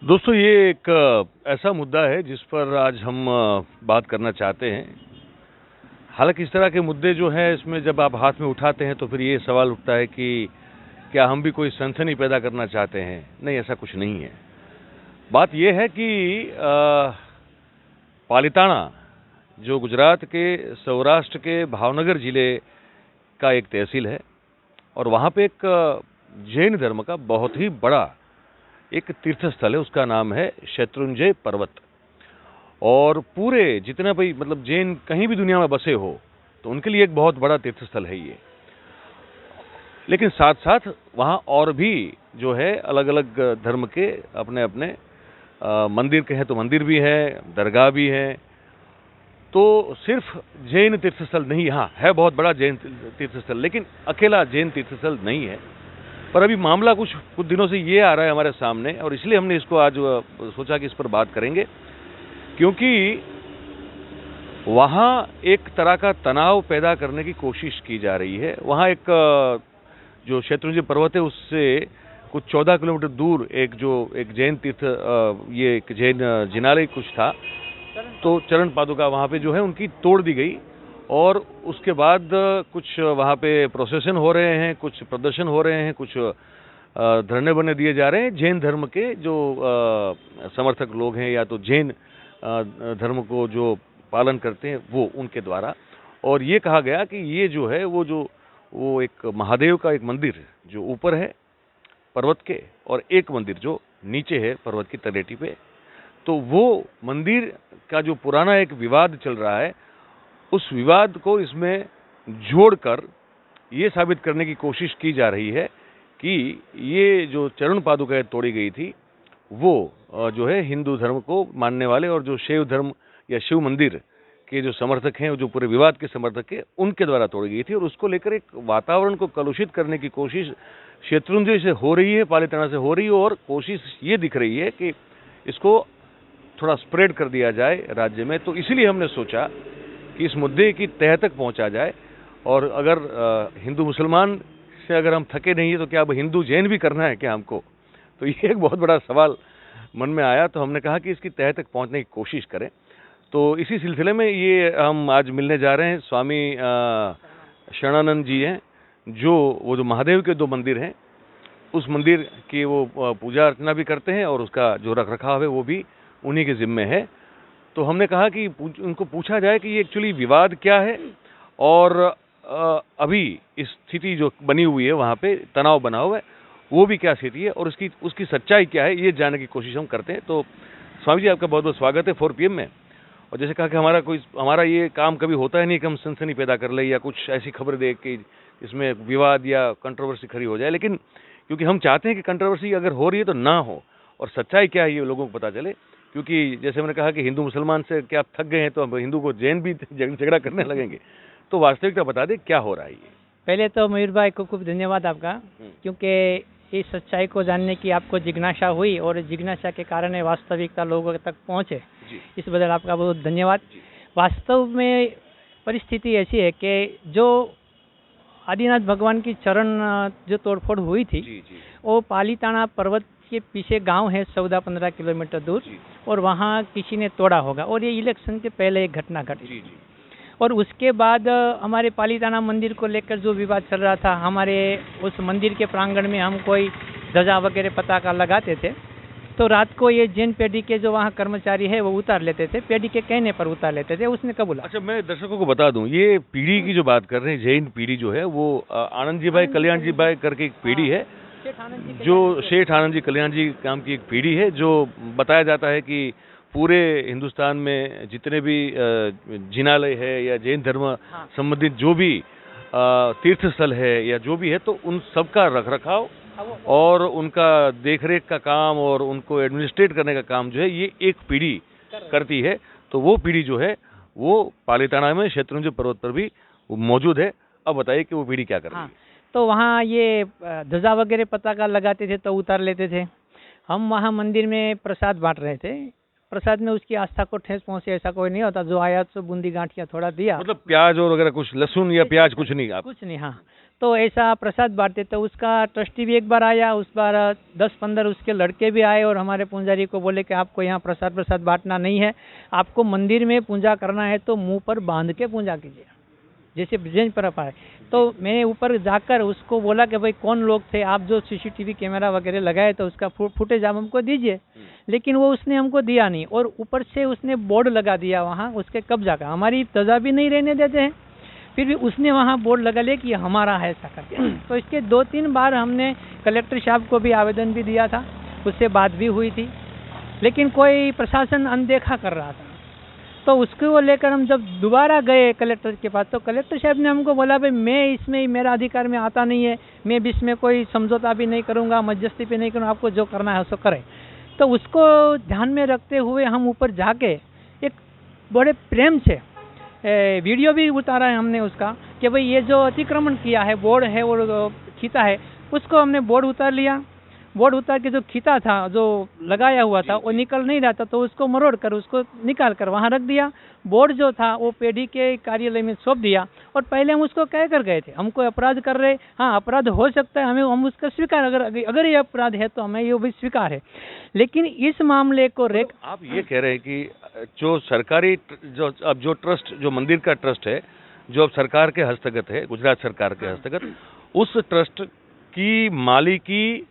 दोस्तों ये एक ऐसा मुद्दा है जिस पर आज हम बात करना चाहते हैं। हालांकि इस तरह के मुद्दे जो हैं इसमें जब आप हाथ में उठाते हैं तो फिर ये सवाल उठता है कि क्या हम भी कोई सनसनी पैदा करना चाहते हैं। नहीं, ऐसा कुछ नहीं है। बात ये है कि पालिताना जो गुजरात के सौराष्ट्र के भावनगर जिले का एक तहसील है और वहाँ पे एक जैन धर्म का बहुत ही बड़ा एक तीर्थ स्थल है। उसका नाम है शत्रुंजय पर्वत। और पूरे जितने भी मतलब जैन कहीं भी दुनिया में बसे हो तो उनके लिए एक बहुत बड़ा तीर्थ स्थल है ये। लेकिन साथ साथ वहाँ और भी जो है अलग अलग धर्म के अपने अपने मंदिर के हैं तो मंदिर भी है, दरगाह भी है। तो सिर्फ जैन तीर्थ स्थल नहीं, यहाँ है बहुत बड़ा जैन तीर्थ स्थल, लेकिन अकेला जैन तीर्थ स्थल नहीं है। पर अभी मामला कुछ दिनों से ये आ रहा है हमारे सामने और इसलिए हमने इसको आज सोचा कि इस पर बात करेंगे, क्योंकि वहाँ एक तरह का तनाव पैदा करने की कोशिश की जा रही है। वहाँ एक जो शत्रुंजय पर्वत है उससे कुछ 14 किलोमीटर दूर एक जैन तीर्थ ये एक जैन जिनालय कुछ था, तो चरण पादुका वहाँ पे जो है उनकी तोड़ दी गई और उसके बाद कुछ वहाँ पे प्रोसेशन हो रहे हैं, कुछ प्रदर्शन हो रहे हैं, कुछ धरने बने दिए जा रहे हैं जैन धर्म के जो समर्थक लोग हैं या तो जैन धर्म को जो पालन करते हैं वो उनके द्वारा। और ये कहा गया कि ये जो है वो एक महादेव का एक मंदिर जो ऊपर है पर्वत के और एक मंदिर जो नीचे है पर्वत की तलेटी पे, तो वो मंदिर का जो पुराना एक विवाद चल रहा है उस विवाद को इसमें जोड़कर ये साबित करने की कोशिश की जा रही है कि ये जो चरण पादुकाएं तोड़ी गई थी वो जो है हिंदू धर्म को मानने वाले और जो शैव धर्म या शिव मंदिर के जो समर्थक हैं, जो पूरे विवाद के समर्थक हैं, उनके द्वारा तोड़ी गई थी। और उसको लेकर एक वातावरण को कलुषित करने की कोशिश शत्रुंजय से हो रही है, पालिताना से हो रही है और कोशिश ये दिख रही है कि इसको थोड़ा स्प्रेड कर दिया जाए राज्य में। तो इसीलिए हमने सोचा कि इस मुद्दे की तह तक पहुंचा जाए और अगर हिंदू मुसलमान से अगर हम थके नहीं है तो क्या अब हिंदू जैन भी करना है क्या हमको। तो ये एक बहुत बड़ा सवाल मन में आया, तो हमने कहा कि इसकी तह तक पहुंचने की कोशिश करें। तो इसी सिलसिले में ये हम आज मिलने जा रहे हैं। स्वामी शरणानंद जी हैं जो महादेव के 2 मंदिर हैं उस मंदिर की वो पूजा अर्चना भी करते हैं और उसका जो रख रखाव है वो भी उन्हीं के जिम्मे है। तो हमने कहा कि उनको पूछा जाए कि ये एक्चुअली विवाद क्या है और अभी इस स्थिति जो बनी हुई है वहाँ पे तनाव बना हुआ है वो भी क्या स्थिति है और उसकी सच्चाई क्या है, ये जानने की कोशिश हम करते हैं। तो स्वामी जी आपका बहुत बहुत स्वागत है 4 PM में। और जैसे कहा कि हमारा ये काम कभी होता है नहीं कि हम सनसनी पैदा कर ले या कुछ ऐसी खबर दे कि इसमें विवाद या कंट्रोवर्सी खड़ी हो जाए, लेकिन क्योंकि हम चाहते हैं कि कंट्रोवर्सी अगर हो रही है तो ना हो और सच्चाई क्या है ये लोगों को पता चले। क्योंकि जैसे मैंने कहा कि हिंदू मुसलमान से क्या आप थक गए हैं तो अब हिंदू को जैन भी झगड़ा करने लगेंगे। तो वास्तविकता बता दें क्या हो रहा है ये। पहले तो मयूर भाई को खूब धन्यवाद आपका, क्योंकि इस सच्चाई को जानने की आपको जिज्ञासा हुई और जिज्ञासा के कारण वास्तविकता लोगों तक पहुंचे, इस बदल आपका बहुत धन्यवाद। वास्तव में परिस्थिति ऐसी है कि जो आदिनाथ भगवान की चरण जो तोड़फोड़ हुई थी वो पालिताना पर्वत के पीछे गांव है 14-15 किलोमीटर दूर और वहाँ किसी ने तोड़ा होगा और ये इलेक्शन के पहले एक घटना घटी। और उसके बाद हमारे पालिताना मंदिर को लेकर जो विवाद चल रहा था, हमारे उस मंदिर के प्रांगण में हम कोई ध्वजा वगैरह पताका लगाते थे तो रात को ये जैन पीढ़ी के जो वहाँ कर्मचारी है वो उतार लेते थे, पीढ़ी के कहने पर उतार लेते थे, उसने कबूला। अच्छा, मैं दर्शकों को बता दूं ये पीढ़ी की जो बात कर रहे हैं जैन पीढ़ी जो है वो आनंद जी भाई कल्याण जी भाई करके एक पीढ़ी है जो शेठ आनंद जी कल्याण जी काम की एक पीढ़ी है जो बताया जाता है कि पूरे हिंदुस्तान में जितने भी जिनालय है या जैन धर्म संबंधित जो भी तीर्थ स्थल है या जो भी है तो उन सबका रख रखाव और उनका देखरेख का काम और उनको एडमिनिस्ट्रेट करने का काम जो है ये एक पीढ़ी करती है। तो वो पीढ़ी जो है वो पालिताना में शत्रुंजय पर्वत पर भी मौजूद है। अब बताइए कि वो पीढ़ी क्या कर रही है। तो वहाँ ये ध्वजा वगैरह पताका लगाते थे तो उतार लेते थे। हम वहाँ मंदिर में प्रसाद बांट रहे थे, प्रसाद में उसकी आस्था को ठेस पहुंचे ऐसा कोई नहीं होता, जो आया तो बूंदी गांठिया थोड़ा दिया, मतलब प्याज और वगैरह कुछ लहसुन या प्याज कुछ नहीं कुछ नहीं। हाँ, तो ऐसा प्रसाद बांटते। तो उसका ट्रस्टी भी एक बार आया, उस बार 10-15 उसके लड़के भी आए और हमारे पुजारी को बोले कि आपको यहाँ प्रसाद बांटना नहीं है, आपको मंदिर में पूजा करना है तो मुंह पर बांध के पूजा कीजिए, जैसे जैन परंपरा है। तो मैंने ऊपर जाकर उसको बोला कि भाई कौन लोग थे, आप जो सीसीटीवी कैमरा वगैरह लगाए तो उसका फुटेज आप हमको दीजिए। लेकिन वो उसने हमको दिया नहीं, और ऊपर से उसने बोर्ड लगा दिया वहाँ उसके कब्जा का, हमारी तजा भी नहीं रहने देते हैं, फिर भी उसने वहाँ बोर्ड लगा लिया कि हमारा है ऐसा करके। तो इसके 2-3 बार हमने कलेक्टर साहब को भी आवेदन भी दिया था, उससे बात भी हुई थी, लेकिन कोई प्रशासन अनदेखा कर रहा था। तो उसको लेकर हम जब दोबारा गए कलेक्टर के पास, तो कलेक्टर साहब ने हमको बोला भाई मैं इसमें मेरा अधिकार में आता नहीं है, मैं भी इसमें कोई समझौता भी नहीं करूँगा, मध्यस्थी भी नहीं करूँगा, आपको जो करना है उसको करें। तो उसको ध्यान में रखते हुए हम ऊपर जाके एक बड़े प्रेम से वीडियो भी उतारा है हमने उसका, कि भाई ये जो अतिक्रमण किया है, बोर्ड है और खींचा है, उसको हमने बोर्ड उतार लिया। बोर्ड उतार के जो खींचा था, जो लगाया हुआ था, वो निकल नहीं रहा था, तो उसको मरोड़ कर उसको निकाल कर वहाँ रख दिया। बोर्ड जो था वो पेडी के कार्यालय में सौंप दिया, और पहले हम उसको कह कर गए थे हम कोई अपराध कर रहे, हाँ अपराध हो सकता है, हम उसका स्वीकार, अगर ये अपराध है तो हमें ये भी स्वीकार है। लेकिन इस मामले को आप ये कह रहे हैं कि जो सरकारी जो ट्रस्ट, जो मंदिर का ट्रस्ट है, जो अब सरकार के हस्तगत है, गुजरात सरकार के हस्तगत, उस ट्रस्ट की मालिकी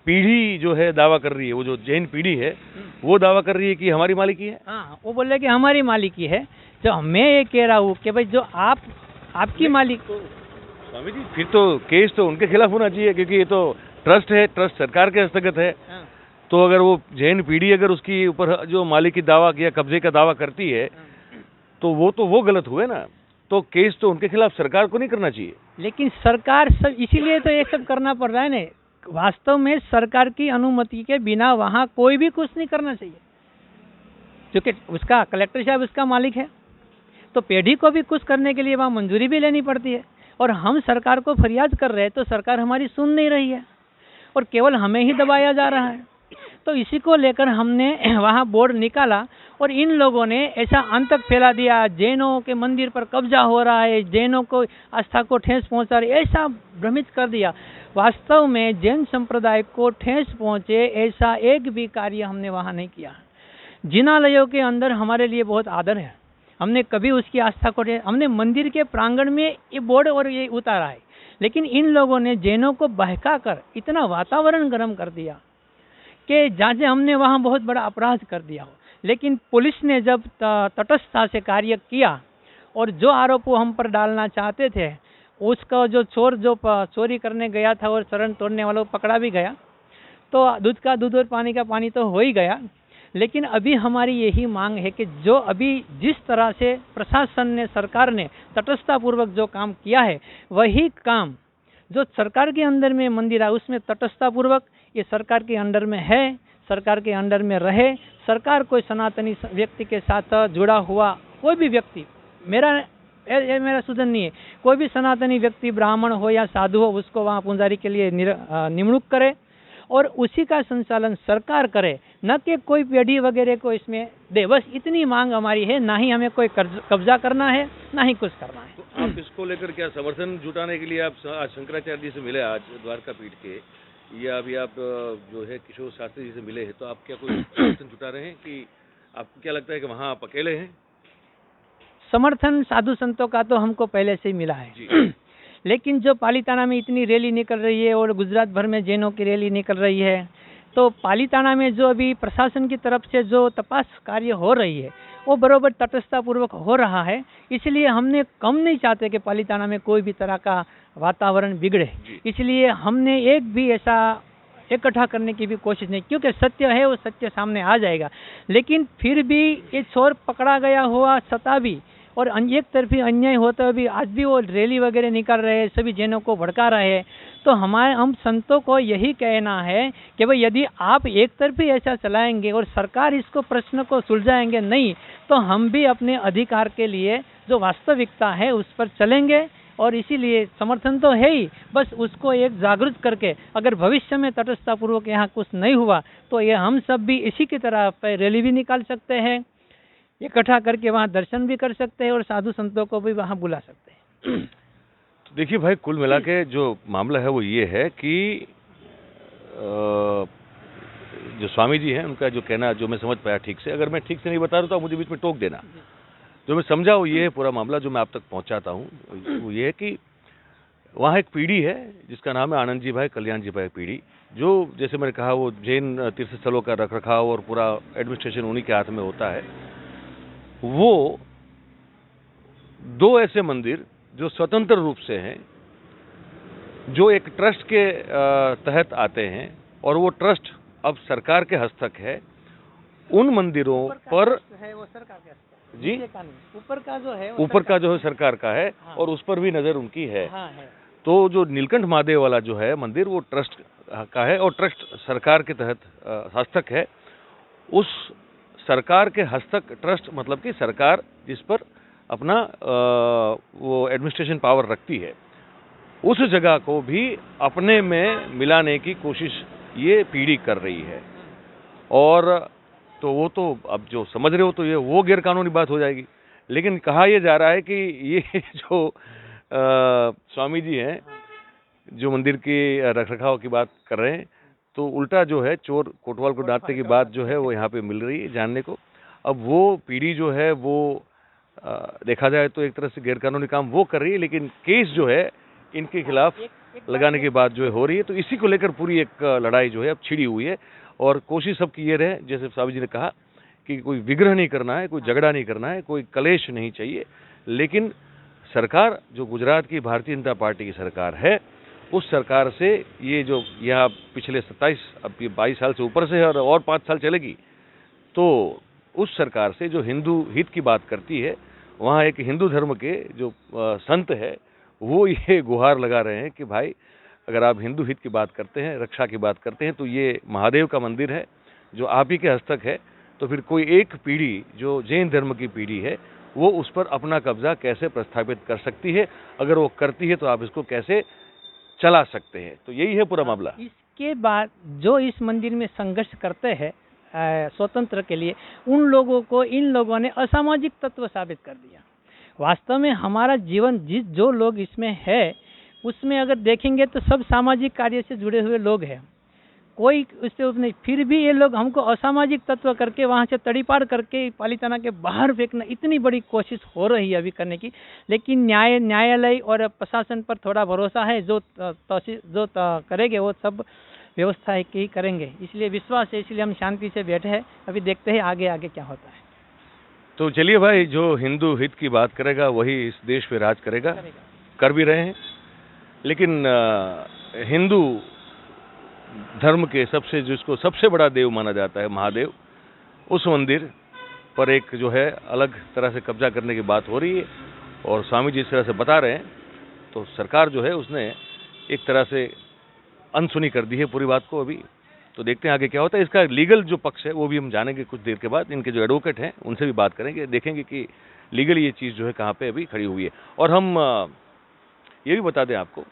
पीढ़ी जो है दावा कर रही है, वो जो जैन पीढ़ी है वो दावा कर रही है कि हमारी मालिकी है। हाँ, वो बोल रहे कि हमारी मालिकी है। जो मैं ये कह रहा हूँ कि भाई जो आपकी मालिक, स्वामी जी फिर तो केस तो उनके खिलाफ होना चाहिए, क्योंकि ये तो ट्रस्ट है, ट्रस्ट सरकार के हस्तगत है। तो अगर वो जैन पीढ़ी अगर उसकी ऊपर जो मालिकी दावा किया, कब्जे का दावा करती है, तो वो गलत हुए ना। तो केस तो उनके खिलाफ सरकार को नहीं करना चाहिए। लेकिन सरकार सब इसीलिए तो ये सब करना पड़ रहा है ना। वास्तव में सरकार की अनुमति के बिना वहाँ कोई भी कुछ नहीं करना चाहिए, क्योंकि उसका कलेक्टर साहब उसका मालिक है, तो पेढ़ी को भी कुछ करने के लिए वहाँ मंजूरी भी लेनी पड़ती है। और हम सरकार को फरियाद कर रहे हैं तो सरकार हमारी सुन नहीं रही है, और केवल हमें ही दबाया जा रहा है। तो इसी को लेकर हमने वहाँ बोर्ड निकाला, और इन लोगों ने ऐसा आतंक फैला दिया, जैनों के मंदिर पर कब्जा हो रहा है, जैनों को आस्था को ठेस पहुँचा रही, ऐसा भ्रमित कर दिया। वास्तव में जैन संप्रदाय को ठेस पहुँचे ऐसा एक भी कार्य हमने वहाँ नहीं किया। जिनालयों के अंदर हमारे लिए बहुत आदर है, हमने कभी उसकी आस्था को, हमने मंदिर के प्रांगण में ये बोर्ड और ये उतारा है, लेकिन इन लोगों ने जैनों को बहका कर इतना वातावरण गर्म कर दिया कि जैसे हमने वहाँ बहुत बड़ा अपराध कर दिया हो। लेकिन पुलिस ने जब तटस्थता से कार्य किया, और जो आरोप वो हम पर डालना चाहते थे, उसका जो चोर जो चोरी करने गया था और शरण तोड़ने वालों को पकड़ा भी गया, तो दूध का दूध और पानी का पानी तो हो ही गया। लेकिन अभी हमारी यही मांग है कि जो अभी जिस तरह से प्रशासन ने, सरकार ने तटस्थतापूर्वक जो काम किया है, वही काम जो सरकार के अंदर में मंदिर है उसमें तटस्थतापूर्वक ये सरकार के अंडर में है, सरकार के अंडर में रहे। सरकार कोई सनातनी व्यक्ति के साथ जुड़ा हुआ कोई भी व्यक्ति, मेरा सुधन नहीं है, कोई भी सनातनी व्यक्ति ब्राह्मण हो या साधु हो, उसको वहाँ पुजारी के लिए निमणूक करे और उसी का संचालन सरकार करे, न कि कोई पेढ़ी वगैरह को इसमें दे। बस इतनी मांग हमारी है, ना ही हमें कोई कब्जा करना है, ना ही कुछ करना है। तो आप इसको लेकर क्या समर्थन जुटाने के लिए आप आज शंकराचार्य जी से मिले, आज द्वारका पीठ के, या अभी आप जो है किशोर शास्त्री जी से मिले हैं, तो आप क्या कोई समर्थन जुटा रहे हैं कि आपको क्या लगता है कि वहाँ आप अकेले हैं? समर्थन साधु संतों का तो हमको पहले से ही मिला है लेकिन जो पालीताना में इतनी रैली निकल रही है और गुजरात भर में जैनों की रैली निकल रही है, तो पालीताना में जो अभी प्रशासन की तरफ से जो तपास कार्य हो रही है वो बरोबर तटस्थतापूर्वक हो रहा है। इसलिए हमने कम नहीं चाहते कि पालीताना में कोई भी तरह का वातावरण बिगड़े, इसलिए हमने एक भी ऐसा इकट्ठा करने की भी कोशिश नहीं, क्योंकि सत्य है वो सत्य सामने आ जाएगा। लेकिन फिर भी ये चोर पकड़ा गया हुआ सता भी और एक तरफी अन्याय होता है, भी आज भी वो रैली वगैरह निकाल रहे हैं, सभी जैनों को भड़का रहे हैं। तो हम संतों को यही कहना है कि भाई यदि आप एक तरफी ऐसा चलाएंगे और सरकार इसको प्रश्न को सुलझाएंगे नहीं, तो हम भी अपने अधिकार के लिए जो वास्तविकता है उस पर चलेंगे। और इसीलिए समर्थन तो है ही, बस उसको एक जागरूक करके अगर भविष्य में तटस्थतापूर्वक यहाँ कुछ नहीं हुआ तो ये हम सब भी इसी की तरह रैली भी निकाल सकते हैं, इकट्ठा करके वहाँ दर्शन भी कर सकते हैं और साधु संतों को भी वहाँ बुला सकते हैं। देखिए भाई, कुल मिला के जो मामला है वो ये है कि जो स्वामी जी हैं उनका जो कहना, जो मैं समझ पाया ठीक से, अगर मैं ठीक से नहीं बता रहा तो आप मुझे बीच में टोक देना। जो मैं समझा वो ये है पूरा मामला, जो मैं आप तक पहुंचाता हूँ, वो ये है कि वहाँ एक पीढ़ी है जिसका नाम है आनंद जी भाई, कल्याण जी भाई पीढ़ी, जो जैसे मैंने कहा वो जैन तीर्थ स्थलों का रखरखाव और पूरा एडमिनिस्ट्रेशन उन्हीं के हाथ में होता है। वो 2 ऐसे मंदिर जो स्वतंत्र रूप से हैं, जो एक ट्रस्ट के तहत आते हैं और वो ट्रस्ट अब सरकार के हस्तक है, उन मंदिरों पर है वो सरकार के हस्तक जी, ऊपर का जो है सरकार का है। हाँ। और उस पर भी नजर उनकी है। हाँ, है। तो जो नीलकंठ महादेव वाला जो है मंदिर, वो ट्रस्ट का है और ट्रस्ट सरकार के तहत हस्तक है। उस सरकार के हस्तक ट्रस्ट मतलब कि सरकार जिस पर अपना वो एडमिनिस्ट्रेशन पावर रखती है, उस जगह को भी अपने में मिलाने की कोशिश ये पीढ़ी कर रही है। और तो वो तो अब जो समझ रहे हो तो ये वो गैरकानूनी बात हो जाएगी। लेकिन कहा यह जा रहा है कि ये जो स्वामी जी हैं, जो मंदिर के रखरखाव की बात कर रहे हैं, तो उल्टा जो है चोर कोतवाल को डांटने की बात जो है वो यहाँ पे मिल रही है जानने को। अब वो पीढ़ी जो है वो देखा जाए तो एक तरह से गैरकानूनी काम वो कर रही है, लेकिन केस जो है इनके खिलाफ लगाने की बात जो है हो रही है। तो इसी को लेकर पूरी एक लड़ाई जो है अब छिड़ी हुई है और कोशिश सबकी ये रहे, जैसे स्वामी जी ने कहा कि कोई विग्रह नहीं करना है, कोई झगड़ा नहीं करना है, कोई कलेश नहीं चाहिए। लेकिन सरकार जो गुजरात की भारतीय जनता पार्टी की सरकार है, उस सरकार से ये जो यहाँ पिछले 27 अब 22 साल से ऊपर से है और 5 साल चलेगी, तो उस सरकार से जो हिंदू हित की बात करती है, वहाँ एक हिंदू धर्म के जो संत है वो ये गुहार लगा रहे हैं कि भाई अगर आप हिंदू हित की बात करते हैं, रक्षा की बात करते हैं, तो ये महादेव का मंदिर है जो आप ही के हस्तक है। तो फिर कोई एक पीढ़ी जो जैन धर्म की पीढ़ी है वो उस पर अपना कब्जा कैसे प्रस्थापित कर सकती है, अगर वो करती है तो आप इसको कैसे चला सकते हैं। तो यही है पूरा मामला। इसके बाद जो इस मंदिर में संघर्ष करते हैं स्वतंत्र के लिए, उन लोगों को इन लोगों ने असामाजिक तत्व साबित कर दिया। वास्तव में हमारा जीवन जो लोग इसमें है उसमें अगर देखेंगे तो सब सामाजिक कार्य से जुड़े हुए लोग हैं, कोई उससे नहीं। फिर भी ये लोग हमको असामाजिक तत्व करके वहाँ से तड़ीपार करके पालिताना के बाहर फेंकना, इतनी बड़ी कोशिश हो रही है अभी करने की। लेकिन न्यायालय और प्रशासन पर थोड़ा भरोसा है, जो करेंगे वो सब व्यवस्था की करेंगे, इसलिए विश्वास है, इसलिए हम शांति से बैठे हैं। अभी देखते हैं आगे आगे क्या होता है। तो चलिए भाई, जो हिंदू हित की बात करेगा वही इस देश पे राज करेगा, कर भी रहे हैं। लेकिन हिंदू धर्म के जिसको सबसे बड़ा देव माना जाता है महादेव, उस मंदिर पर एक जो है अलग तरह से कब्जा करने की बात हो रही है। और स्वामी जी इस तरह से बता रहे हैं, तो सरकार जो है उसने एक तरह से अनसुनी कर दी है पूरी बात को। अभी तो देखते हैं आगे क्या होता है। इसका लीगल जो पक्ष है वो भी हम जानेंगे कुछ देर के बाद। इनके जो एडवोकेट हैं उनसे भी बात करेंगे, देखेंगे कि लीगली ये चीज़ जो है कहाँ पे अभी खड़ी हुई है। और हम ये भी बता दें आपको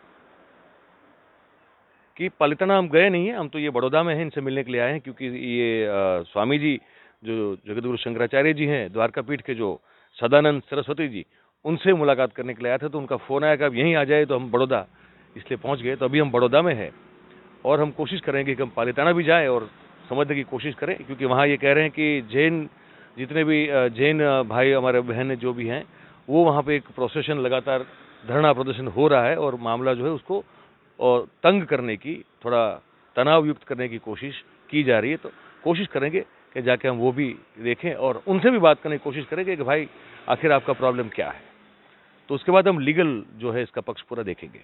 कि पालिताना हम गए नहीं हैं, हम तो ये बड़ौदा में हैं, इनसे मिलने के लिए आए हैं, क्योंकि ये स्वामी जी जो जगतगुरु शंकराचार्य जी हैं द्वारका पीठ के, जो सदानंद सरस्वती जी, उनसे मुलाकात करने के लिए आया था। तो उनका फ़ोन आया कि अब यहीं आ जाए, तो हम बड़ौदा इसलिए पहुंच गए। तो अभी हम बड़ौदा में हैं और हम कोशिश करेंगे कि हम पालिताना भी जाएं और समझने की कोशिश करें, क्योंकि वहाँ ये कह रहे हैं कि जैन जितने भी जैन भाई हमारे बहन जो भी हैं, वो वहाँ पे एक प्रोसेशन लगातार धरना प्रदर्शन हो रहा है और मामला जो है उसको और तंग करने की, थोड़ा तनाव युक्त करने की कोशिश की जा रही है। तो कोशिश करेंगे कि जाके हम वो भी देखें और उनसे भी बात करने की कोशिश करेंगे कि भाई आखिर आपका प्रॉब्लम क्या है। तो उसके बाद हम लीगल जो है इसका पक्ष पूरा देखेंगे।